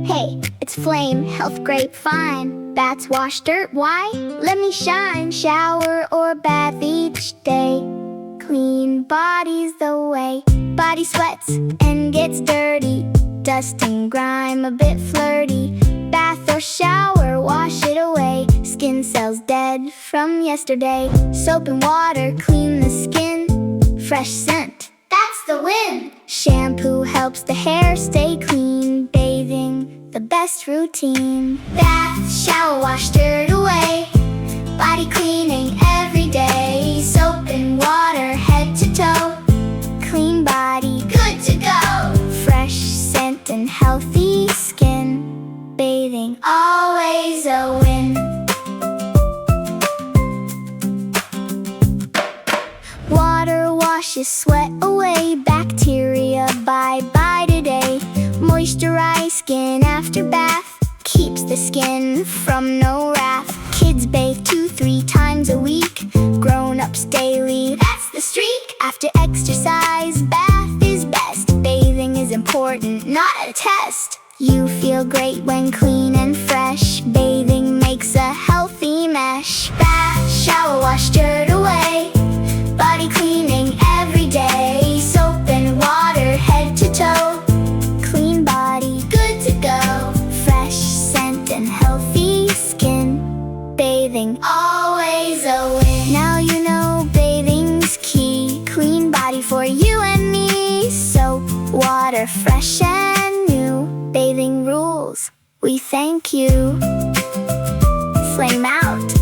Hey, it's Flame, health grapevine. Bats wash dirt, why? Let me shine. Shower or bath each day. Clean body's the way. Body sweats and gets dirty. Dust and grime a bit flirty. Bath or shower, wash it away. Skin cells dead from yesterday. Soap and water clean the skin. Fresh scent, that's the win. Shampoo helps the hair stay clean. Bathing, the best routine. Bath, shower, wash dirt away. Body cleaning every day. Soap and water, head to toe. Clean body, good to go. Fresh scent and healthy skin. Bathing, always a win. Water washes sweat away. Bacteria bye-bye today. Moisturize skin after bath. Keeps the skin from no wrath. Kids bathe 2-3 times a week. Grown-ups daily, that's the streak. After exercise, bath is best. Bathing is important, not a test. You feel great when clean and fresh. Bathing makes a healthy mesh. Bath, shower, wash dirt away. Body cleaning every day. Soap and water, head to toe. Clean body, good to go. Fresh scent and healthy skin. Bathing, always a win. Now you know bathing's key. Clean body for you and me. Soap, water, fresh and new. Bathing rules, we thank you. Flame out.